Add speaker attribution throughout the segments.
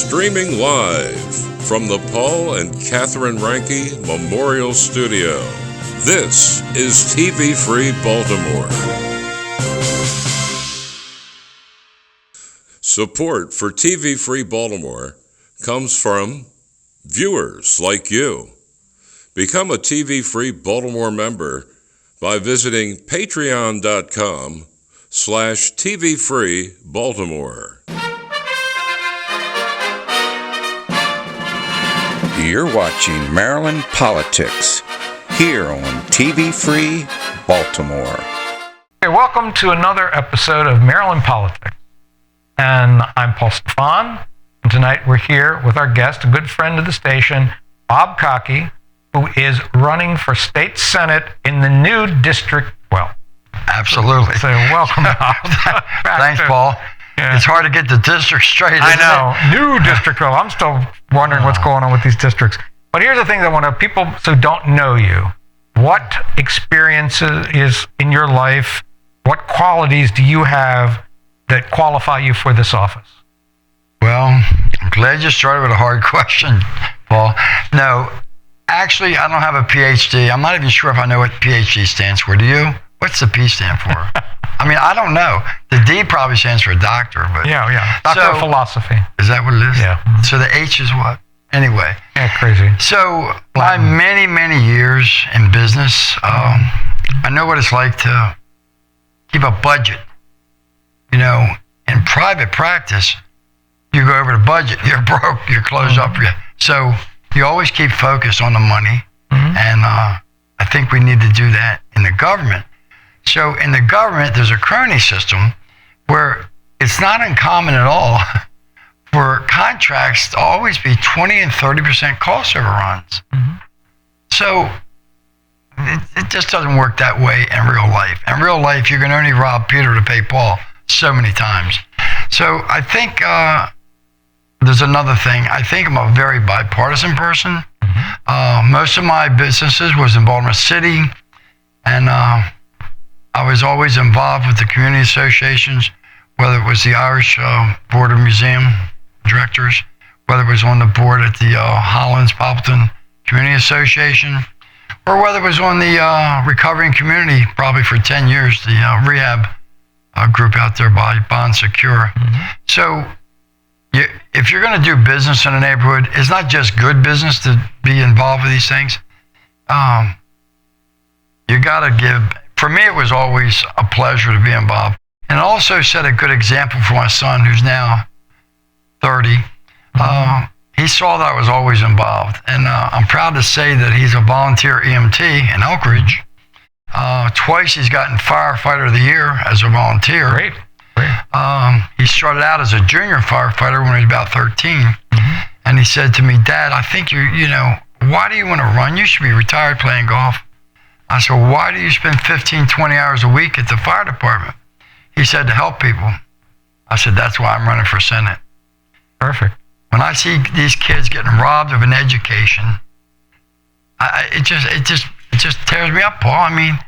Speaker 1: Streaming live from the Paul and Catherine Ranke Memorial Studio. This is TV Free Baltimore. Support for TV Free Baltimore comes from viewers like you. Become a TV Free Baltimore member by visiting patreon.com/TV Free Baltimore.
Speaker 2: You're watching Maryland Politics here on TV Free Baltimore.
Speaker 3: Hey, welcome to another episode of Maryland Politics. And I'm Paul Stefan. And tonight we're here with our guest, a good friend of the station, Bob Cockey, who is running for state senate in the new district. Well,
Speaker 4: absolutely.
Speaker 3: So welcome, Bob.
Speaker 4: Thanks, Paul. Yeah. It's hard to get the district straight.
Speaker 3: I know. New district. Well, I'm still wondering what's going on with these districts. But here's the thing: that when people who don't know you, what experiences is in your life? What qualities do you have that qualify you for this office?
Speaker 4: Well, I'm glad you started with a hard question, Paul. No, actually, I don't have a PhD. I'm not even sure if I know what PhD stands for. Do you? What's the P stand for? I mean, I don't know. The D probably stands for doctor, but
Speaker 3: yeah. Doctor of philosophy.
Speaker 4: Is that what it is?
Speaker 3: Yeah.
Speaker 4: So the H is what? Anyway.
Speaker 3: Yeah, crazy.
Speaker 4: So my many years in business, I know what it's like to keep a budget. You know, in private practice, you go over the budget, you're broke, you're closed up. So you always keep focused on the money, and I think we need to do that in the government. So in the government, there's a crony system where it's not uncommon at all for contracts to always be 20 and 30% cost overruns. So it just doesn't work that way in real life. In real life, you can only rob Peter to pay Paul so many times. So I think there's another thing. I think I'm a very bipartisan person. Most of my businesses was in Baltimore City, and I was always involved with the community associations, whether it was the Irish Board of Museum Directors, whether it was on the board at the Hollins Poppleton Community Association, or whether it was on the Recovering Community, probably for 10 years, the rehab group out there by Bond Secure. So if you're going to do business in a neighborhood, it's not just good business to be involved with these things. You got to give. For me, it was always a pleasure to be involved. And it also set a good example for my son, who's now 30. He saw that I was always involved. And I'm proud to say that he's a volunteer EMT in Elkridge. Twice he's gotten Firefighter of the Year as a volunteer.
Speaker 3: Great.
Speaker 4: He started out as a junior firefighter when he was about 13. And he said to me, "Dad, I think why do you want to run? You should be retired playing golf." I said, "Why do you spend 15, 20 hours a week at the fire department?" He said, "To help people." I said, "That's why I'm running for Senate."
Speaker 3: Perfect.
Speaker 4: When I see these kids getting robbed of an education, it just tears me up, Paul. I mean,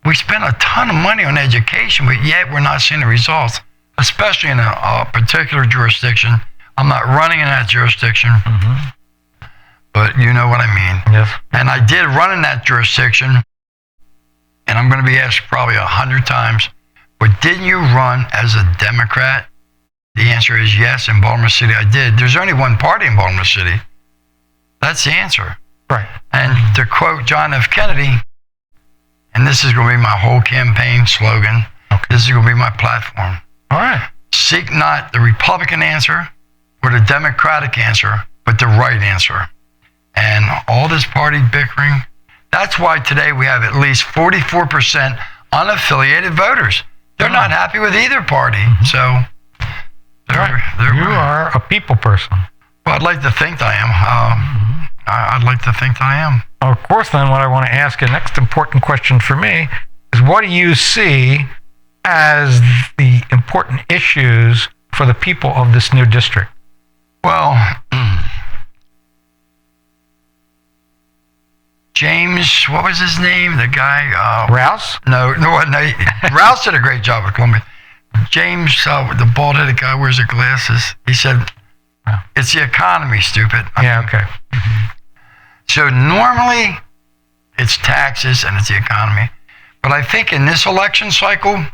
Speaker 4: we spend a ton of money on education, but yet we're not seeing the results, especially in a particular jurisdiction. I'm not running in that jurisdiction. But you know what I mean.
Speaker 3: Yes.
Speaker 4: And I did run in that jurisdiction, and I'm going to be asked probably 100 times, but didn't you run as a Democrat? The answer is yes. In Baltimore City, I did. There's only one party in Baltimore City. That's the answer.
Speaker 3: Right.
Speaker 4: And to quote John F. Kennedy, and this is going to be my whole campaign slogan, this is going to be my platform.
Speaker 3: All right.
Speaker 4: Seek not the Republican answer or the Democratic answer, but the right answer. And all this party bickering, that's why today we have at least 44% unaffiliated voters. They're not happy with either party. So
Speaker 3: you are a people person.
Speaker 4: Well, I'd like to think that I am. I'd like to think that I am.
Speaker 3: Of course, then what I want to ask you, next important question for me, is what do you see as the important issues for the people of this new district?
Speaker 4: Well, James, what was his name? The guy?
Speaker 3: Rouse?
Speaker 4: No. Rouse did a great job at Columbia. James, the bald-headed guy, wears the glasses. He said, It's the economy, stupid.
Speaker 3: Okay.
Speaker 4: So normally it's taxes and it's the economy. But I think in this election cycle,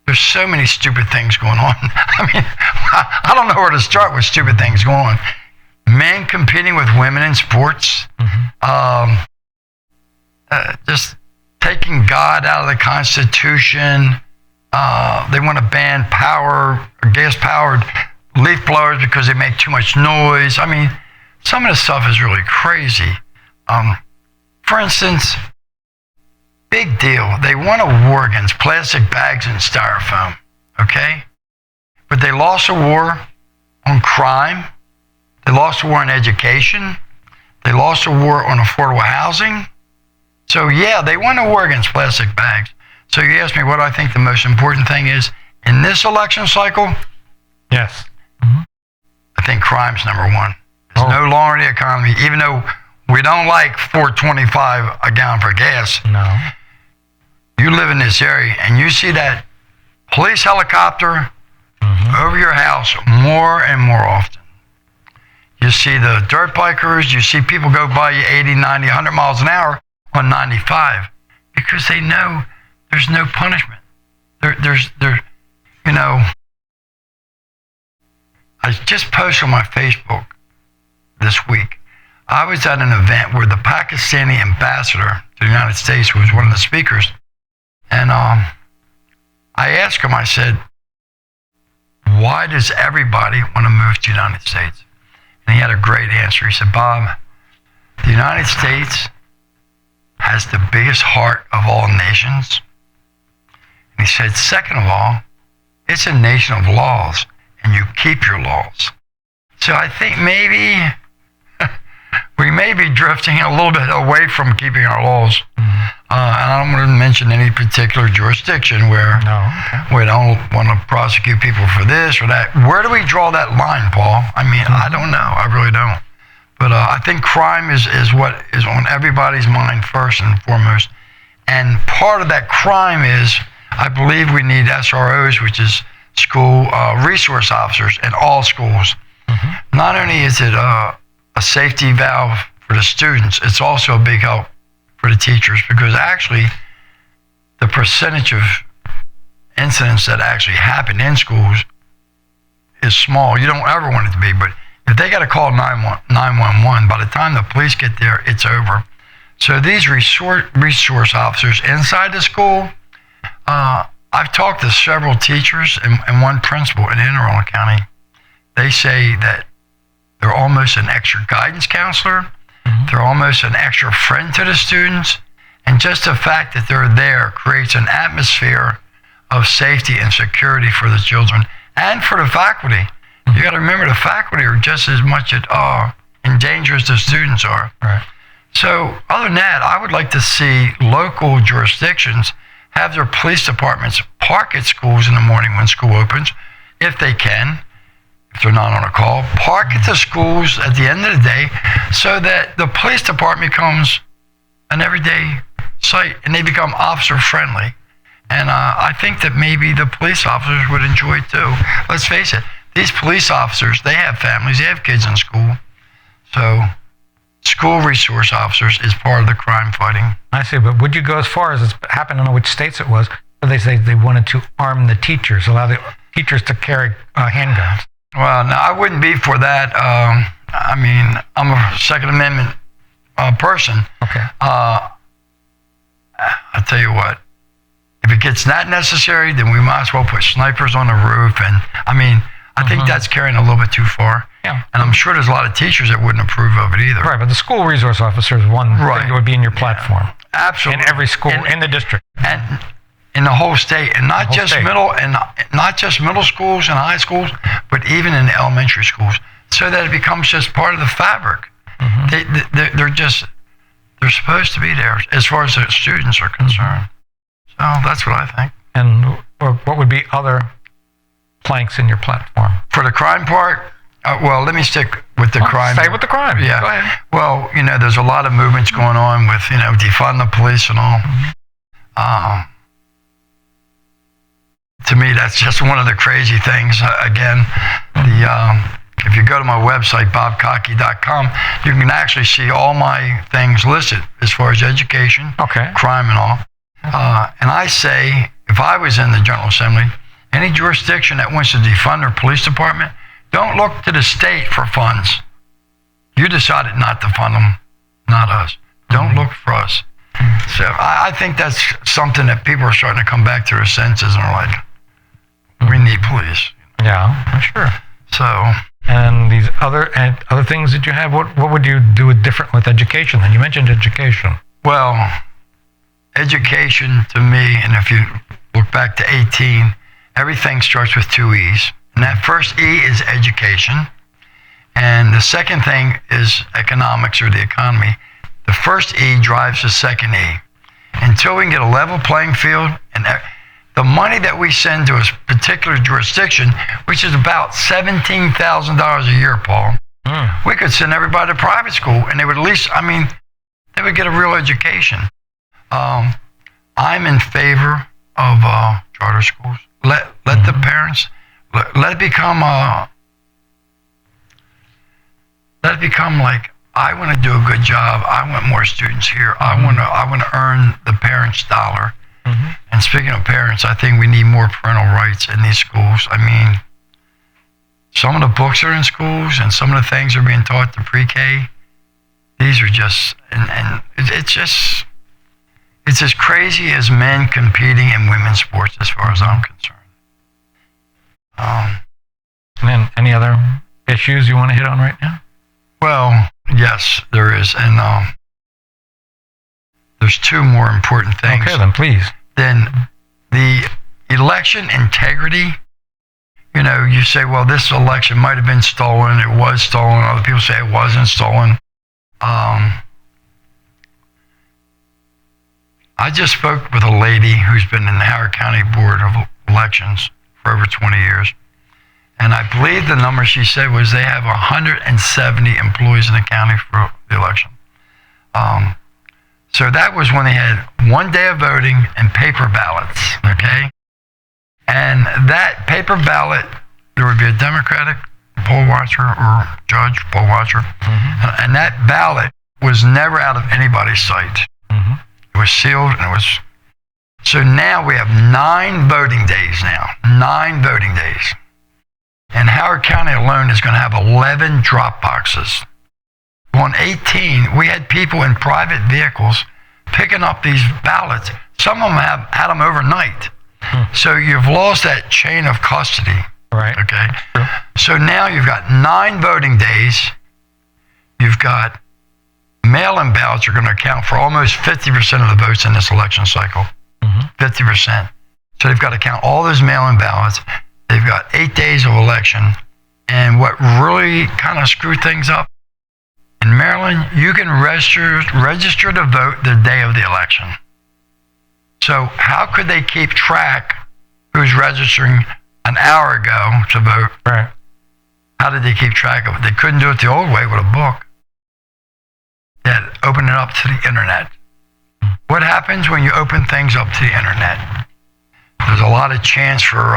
Speaker 4: there's so many stupid things going on. I mean, I don't know where to start with stupid things going on. Men competing with women in sports. Just taking God out of the Constitution. They want to ban gas-powered leaf blowers because they make too much noise. I mean, some of the stuff is really crazy. For instance, big deal. They won a war against plastic bags and styrofoam, okay? But they lost a war on crime. They lost a war on education. They lost a war on affordable housing. So, yeah, they won a war against plastic bags. So you asked me what I think the most important thing is in this election cycle?
Speaker 3: Yes.
Speaker 4: I think crime's number one. It's no longer the economy, even though we don't like $4.25 a gallon for gas.
Speaker 3: No.
Speaker 4: You live in this area and you see that police helicopter over your house more and more often. You see the dirt bikers, you see people go by you 80, 90, 100 miles an hour on 95 because they know there's no punishment. There's I just posted on my Facebook this week. I was at an event where the Pakistani ambassador to the United States was one of the speakers. And I asked him, I said, why does everybody want to move to the United States? And he had a great answer. He said, Bob, the United States has the biggest heart of all nations. And he said, second of all, it's a nation of laws, and you keep your laws. So I think maybe we may be drifting a little bit away from keeping our laws. And I don't want to mention any particular jurisdiction where we don't want to prosecute people for this or that. Where do we draw that line, Paul? I mean, I don't know. I really don't. But I think crime is what is on everybody's mind first and foremost. And part of that crime is, I believe we need SROs, which is school resource officers in all schools. Not only is it a safety valve for the students, it's also a big help for the teachers because actually the percentage of incidents that actually happen in schools is small. You don't ever want it to be, but if they got to call 911, by the time the police get there, it's over. So these resource officers inside the school, I've talked to several teachers and one principal in Anne Arundel County. They say that they're almost an extra guidance counselor. They're almost an extra friend to the students. And just the fact that they're there creates an atmosphere of safety and security for the children and for the faculty. You got to remember the faculty are just as much in danger as the students are.
Speaker 3: Right.
Speaker 4: So other than that, I would like to see local jurisdictions have their police departments park at schools in the morning when school opens, if they can, if they're not on a call, park at the schools at the end of the day so that the police department becomes an everyday site and they become officer friendly. And I think that maybe the police officers would enjoy it too. Let's face it, these police officers, they have families, they have kids in school. So school resource officers is part of the crime fighting.
Speaker 3: I see, but would you go as far as it's happened, I don't know which states it was, but they say they wanted to arm the teachers, allow the teachers to carry handguns?
Speaker 4: Well, no, I wouldn't be for that. I mean, I'm a Second Amendment person.
Speaker 3: Okay.
Speaker 4: I'll tell you what, if it gets that necessary, then we might as well put snipers on the roof. And I mean, I think that's carrying a little bit too far.
Speaker 3: Yeah.
Speaker 4: And I'm sure there's a lot of teachers that wouldn't approve of it either.
Speaker 3: Right, but the school resource officer is one thing that would be in your platform.
Speaker 4: Absolutely.
Speaker 3: In every school, in the district.
Speaker 4: And in the whole state, and not just middle schools and high schools, but even in the elementary schools, so that it becomes just part of the fabric. They're supposed to be there as far as the students are concerned. So that's what I think.
Speaker 3: And what would be other planks in your platform?
Speaker 4: For the crime part, well, let me stick with the crime.
Speaker 3: Stay with the crime.
Speaker 4: Yeah.
Speaker 3: Go ahead.
Speaker 4: Well, there's a lot of movements going on with, defund the police and all. To me, that's just one of the crazy things. Again, if you go to my website, bobcockey.com, you can actually see all my things listed as far as education, crime and all. And I say, if I was in the General Assembly, any jurisdiction that wants to defund their police department, don't look to the state for funds. You decided not to fund them, not us. Don't look for us. So I think that's something that people are starting to come back to their senses and are like, we need police.
Speaker 3: Yeah, for sure.
Speaker 4: So.
Speaker 3: And these other things that you have, what would you do different with education? And you mentioned education.
Speaker 4: Well, education to me, and if you look back to 18, everything starts with 2 E's. And that first E is education. And the second thing is economics or the economy. The first E drives the second E. Until we can get a level playing field, and the money that we send to a particular jurisdiction, which is about $17,000 a year, Paul, we could send everybody to private school, and they would at least, they would get a real education. I'm in favor of charter schools. Let the parents, let it become like, I want to do a good job. I want more students here. I want to earn the parents' dollar. And speaking of parents, I think we need more parental rights in these schools. Some of the books are in schools, and some of the things are being taught to pre-K. These are just, and it's as crazy as men competing in women's sports, as far as I'm concerned.
Speaker 3: And then any other issues you want to hit on right now?
Speaker 4: Well, yes, there is, and there's two more important things.
Speaker 3: Okay, then please.
Speaker 4: Then the election integrity. You say, well, this election might have been stolen. It was stolen. Other people say it wasn't stolen. I just spoke with a lady who's been in the Howard County Board of Elections for over 20 years. And I believe the number she said was they have 170 employees in the county for the election. So that was when they had 1 day of voting and paper ballots, okay? And that paper ballot, there would be a Democratic poll watcher or judge, poll watcher, and that ballot was never out of anybody's sight. It was sealed, and it was... So now we have 9 voting days now, 9 voting days. And Howard County alone is going to have 11 drop boxes. On 18, we had people in private vehicles picking up these ballots. Some of them have had them overnight. So you've lost that chain of custody.
Speaker 3: Right.
Speaker 4: Okay. Sure. So now you've got 9 voting days. You've got mail-in ballots are going to account for almost 50% of the votes in this election cycle. 50%. So they've got to count all those mail-in ballots. They've got 8 days of election. And what really kind of screwed things up, in Maryland, you can register to vote the day of the election. So how could they keep track who's registering an hour ago to vote?
Speaker 3: Right.
Speaker 4: How did they keep track of it? They couldn't do it the old way with a book. They had to open it up to the internet. What happens when you open things up to the internet? There's a lot of chance for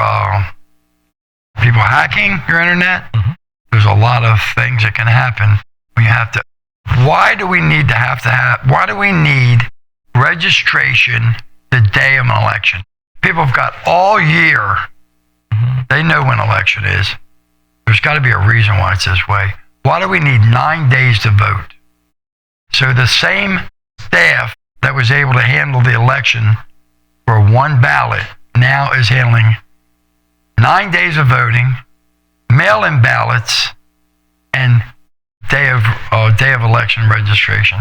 Speaker 4: people hacking your internet. There's a lot of things that can happen when you have to. Why do we need registration the day of an election? People have got all year. They know when election is. There's got to be a reason why it's this way. Why do we need 9 days to vote? So the same staff that was able to handle the election for 1 ballot now is handling 9 days of voting, mail-in ballots, and day of election registration.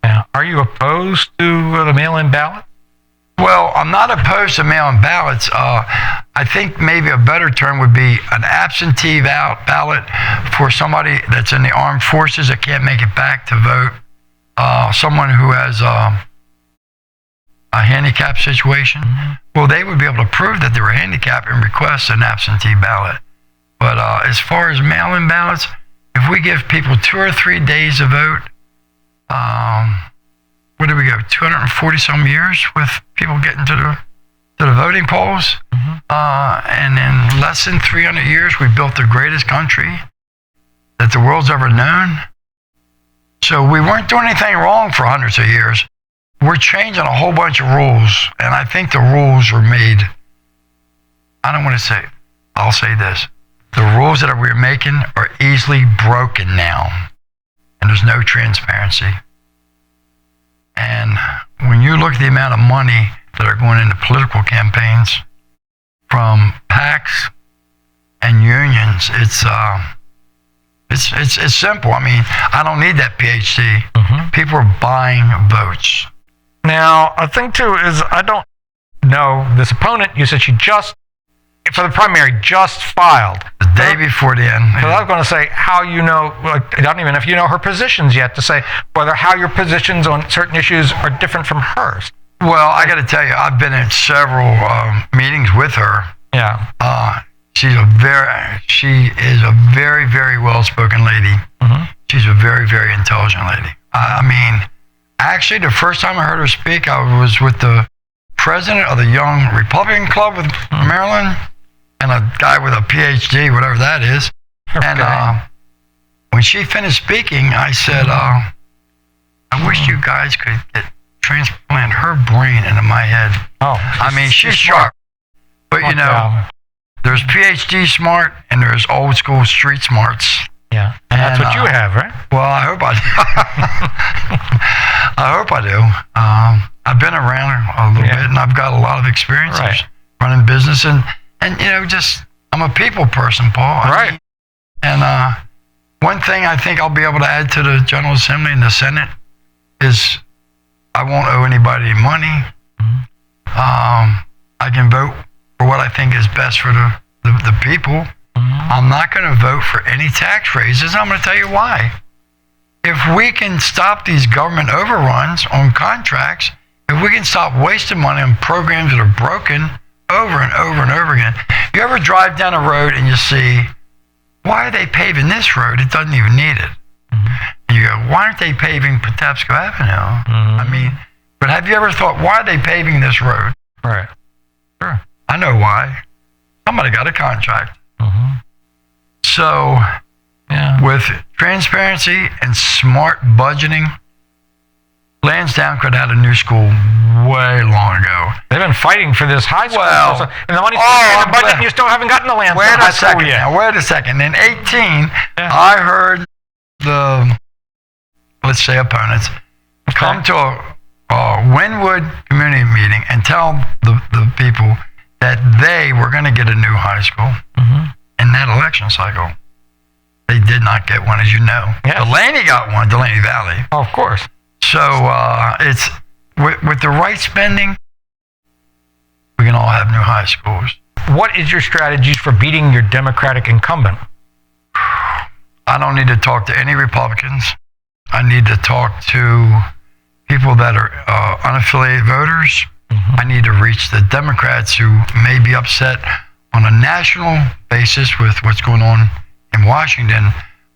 Speaker 3: Now, are you opposed to the mail-in ballot?
Speaker 4: Well, I'm not opposed to mail-in ballots. I think maybe a better term would be an absentee ballot for somebody that's in the armed forces that can't make it back to vote. Someone who has a handicap situation. Well, they would be able to prove that they were handicapped and request an absentee ballot. But as far as mail-in ballots, if we give people 2 or 3 days to vote, where do we go? 240 some years with people getting to the voting polls, and in less than 300 years, we built the greatest country that the world's ever known. So we weren't doing anything wrong for hundreds of years. We're changing a whole bunch of rules, and I think the rules are made, I'll say this. The rules that we're making are easily broken now, and there's no transparency. And when you look at the amount of money that are going into political campaigns from PACs and unions, it's simple. I mean, I don't need that PhD.
Speaker 3: Mm-hmm.
Speaker 4: People are buying votes.
Speaker 3: Now, a thing too is I don't know this opponent. You said she just, for the primary, just filed.
Speaker 4: The day before the end.
Speaker 3: So I was going to say how you know, like, I don't even know if you know her positions yet to say whether how your positions on certain issues are different from hers.
Speaker 4: Well, I got to tell you, I've been in several meetings with her.
Speaker 3: Yeah.
Speaker 4: She is a very, very well-spoken lady.
Speaker 3: Mm-hmm.
Speaker 4: She's a very, very intelligent lady. I mean, actually, the first time I heard her speak, I was with the president of the Young Republican Club with Maryland and a guy with a PhD, whatever that is.
Speaker 3: Okay.
Speaker 4: And when she finished speaking, I said, I wish you guys could transplant her brain into my head.
Speaker 3: Oh.
Speaker 4: I mean, she's sharp. But, you know, there's PhD smart and there's old school street smarts.
Speaker 3: Yeah. And that's what you have, right?
Speaker 4: Well, I hope I do. I hope I do. I've been around a little bit and I've got a lot of experiences running business and you know, I'm a people person, Paul.
Speaker 3: Right.
Speaker 4: I mean, and one thing I think I'll be able to add to the General Assembly and the Senate is I won't owe anybody money.
Speaker 3: Mm-hmm.
Speaker 4: I can vote for what I think is best for the people.
Speaker 3: Mm-hmm.
Speaker 4: I'm not going to vote for any tax raises. I'm going to tell you why. If we can stop these government overruns on contracts, if we can stop wasting money on programs that are broken over and over and over again. You ever drive down a road and you see, why are they paving this road? It doesn't even need it. Mm-hmm. And you go, why aren't they paving Patapsco Avenue?
Speaker 3: Mm-hmm.
Speaker 4: I mean, but have you ever thought, why are they paving this road?
Speaker 3: Right. Sure.
Speaker 4: I know why. Somebody got a contract.
Speaker 3: Mm-hmm.
Speaker 4: So, with transparency and smart budgeting, Lansdowne could have had a new school way long ago.
Speaker 3: They've been fighting for this high school.
Speaker 4: Well,
Speaker 3: and the money's in the budget, and you still haven't gotten the land.
Speaker 4: Wait a second. Now, wait a second. In 18, I heard the, let's say, opponents come to a Wynwood community meeting and tell the people that they were going to get a new high school in that election cycle. They did not get one, as you know.
Speaker 3: Yes.
Speaker 4: Delaney got one, Delaney Valley.
Speaker 3: Oh, of course.
Speaker 4: So it's with the right spending, we can all have new high schools.
Speaker 3: What is your strategies for beating your Democratic incumbent?
Speaker 4: I don't need to talk to any Republicans. I need to talk to people that are unaffiliated voters. I need to reach the Democrats who may be upset on a national basis with what's going on in Washington,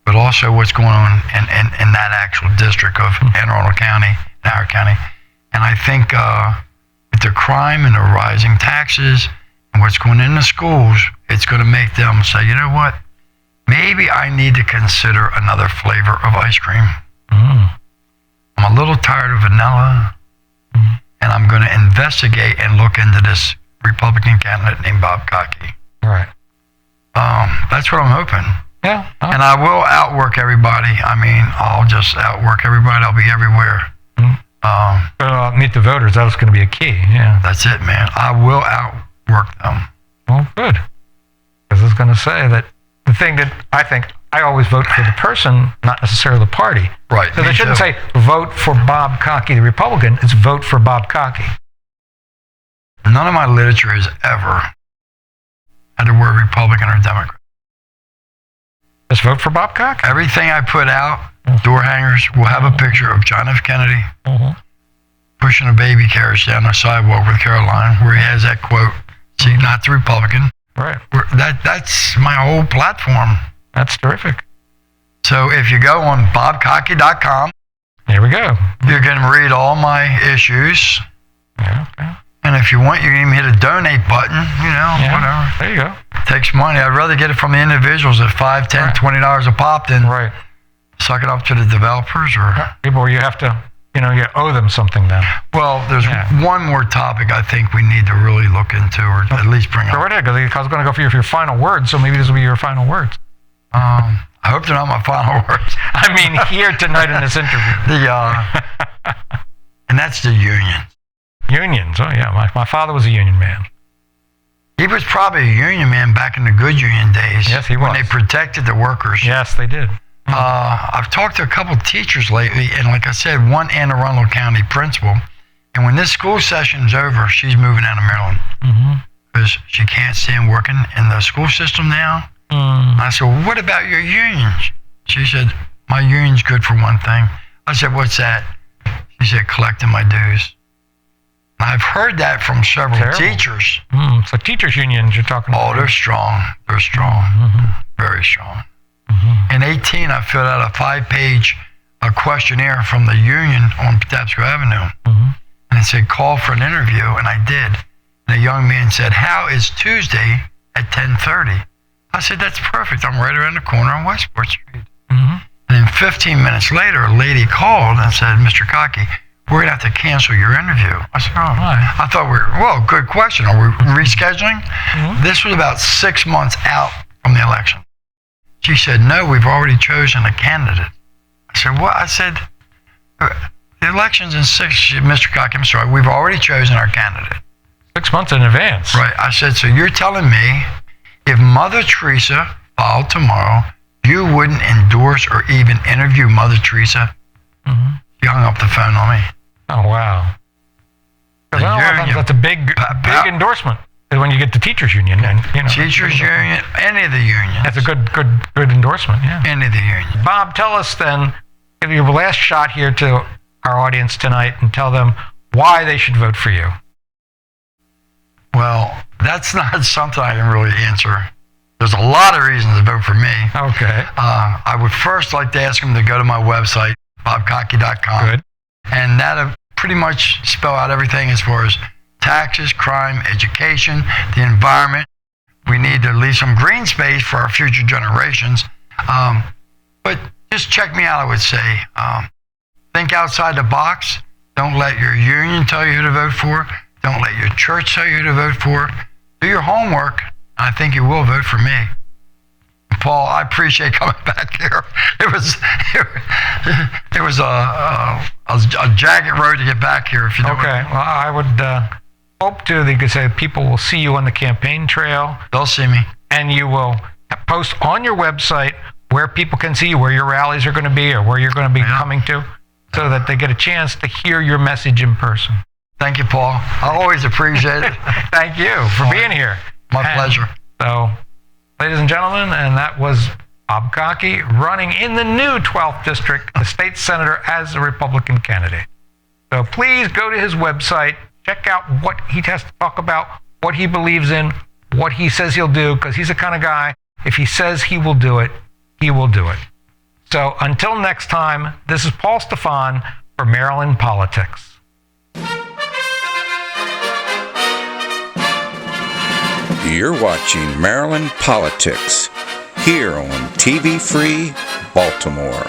Speaker 4: but also what's going on in that actual district of Anne Arundel County, Howard County. And I think with the crime and the rising taxes and what's going in the schools, it's going to make them say, you know what? Maybe I need to consider another flavor of ice cream. I'm a little tired of vanilla, and I'm going to investigate and look into this Republican candidate named Bob Cockey.
Speaker 3: Right.
Speaker 4: That's what I'm hoping.
Speaker 3: Yeah.
Speaker 4: And I will outwork everybody. I mean, I'll just outwork everybody. I'll be everywhere.
Speaker 3: Meet the voters. That was going to be a key. Yeah.
Speaker 4: That's it, man. I will outwork them.
Speaker 3: Well, good. Because I was going to say that the thing that I think I always vote for the person, not necessarily the party.
Speaker 4: Right.
Speaker 3: So they shouldn't say vote for Bob Cockey, the Republican. It's vote for Bob Cockey.
Speaker 4: None of my literature has ever had the word Republican or Democrat.
Speaker 3: Just vote for Bob Cockey.
Speaker 4: Everything I put out, door hangers, will have a picture of John F. Kennedy pushing a baby carriage down the sidewalk with Caroline, where he has that quote, see, not the Republican.
Speaker 3: Right.
Speaker 4: That's my whole platform.
Speaker 3: That's terrific.
Speaker 4: So if you go on bobcockey.com,
Speaker 3: here we go.
Speaker 4: You can read all my issues.
Speaker 3: Yeah. Okay.
Speaker 4: And if you want, you can even hit a donate button, whatever.
Speaker 3: There you go.
Speaker 4: takes money. I'd rather get it from the individuals at $5, $10,
Speaker 3: Right.
Speaker 4: $20 a pop than
Speaker 3: Right.
Speaker 4: suck it up to the developers.
Speaker 3: Or you have to, you owe them something then.
Speaker 4: Well, there's one more topic I think we need to really look into, or at least bring
Speaker 3: Go
Speaker 4: up.
Speaker 3: right ahead, because I was going to go for your final words, so maybe this will be your final words.
Speaker 4: I hope they're not my final words.
Speaker 3: I mean, here tonight in this interview.
Speaker 4: And that's the union.
Speaker 3: Unions. Oh, yeah. My father was a union man.
Speaker 4: He was probably a union man back in the good union days.
Speaker 3: Yes, he
Speaker 4: when
Speaker 3: was.
Speaker 4: they protected the workers.
Speaker 3: Yes, they did.
Speaker 4: I've talked to a couple of teachers lately, and like I said, one Anne Arundel County principal. And when this school session's over, she's moving out of Maryland because she can't stand working in the school system now. I said, well, what about your union? She said, my union's good for one thing. I said, what's that? She said, collecting my dues. I've heard that from several teachers.
Speaker 3: So teachers' unions you're talking about.
Speaker 4: Oh, they're strong. They're strong. Very strong. In 2018, I filled out a 5-page questionnaire from the union on Patapsco Avenue. And it said, call for an interview, and I did. And a young man said, how is Tuesday at 10:30? I said, that's perfect. I'm right around the corner on Westport Street. And then 15 minutes later, a lady called and said, Mr. Cockey, we're going to have to cancel your interview. I said, oh, I thought good question. Are we rescheduling? This was about 6 months out from the election. She said, no, we've already chosen a candidate. I said, what? I said, the election's in 6. She said, Mr. Cockey, I'm sorry, we've already chosen our candidate.
Speaker 3: 6 months in advance.
Speaker 4: Right. I said, so you're telling me if Mother Teresa filed tomorrow, you wouldn't endorse or even interview Mother Teresa? She hung up the phone on me.
Speaker 3: Oh, wow. Because a lot of times that's a big endorsement when you get the teachers' union. And,
Speaker 4: teachers' union, any of the unions.
Speaker 3: That's a good endorsement, yeah.
Speaker 4: Any of the unions.
Speaker 3: Bob, tell us then, give your last shot here to our audience tonight and tell them why they should vote for you.
Speaker 4: Well, that's not something I can really answer. There's a lot of reasons to vote for me.
Speaker 3: Okay.
Speaker 4: I would first like to ask them to go to my website, bobcockey.com.
Speaker 3: Good.
Speaker 4: And that'll pretty much spell out everything as far as taxes, crime, education, the environment. We need to leave some green space for our future generations. But just check me out, I would say. Think outside the box. Don't let your union tell you who to vote for. Don't let your church tell you who to vote for. Do your homework. I think you will vote for me. Paul, I appreciate coming back here. It was a jagged road to get back here. If you know.
Speaker 3: Okay. Well, I would hope to. They could say people will see you on the campaign trail.
Speaker 4: They'll see me,
Speaker 3: and you will post on your website where people can see you, where your rallies are going to be, or where you're going to be coming to, so that they get a chance to hear your message in person.
Speaker 4: Thank you, Paul. I always appreciate it.
Speaker 3: Thank you for being here.
Speaker 4: My pleasure.
Speaker 3: So, ladies and gentlemen, and that was Bob Cockey running in the new 12th District, the state senator, as a Republican candidate. So please go to his website, check out what he has to talk about, what he believes in, what he says he'll do, because he's the kind of guy, if he says he will do it, he will do it. So until next time, this is Paul Stefan for Maryland Politics.
Speaker 2: You're watching Maryland Politics here on TV Free Baltimore.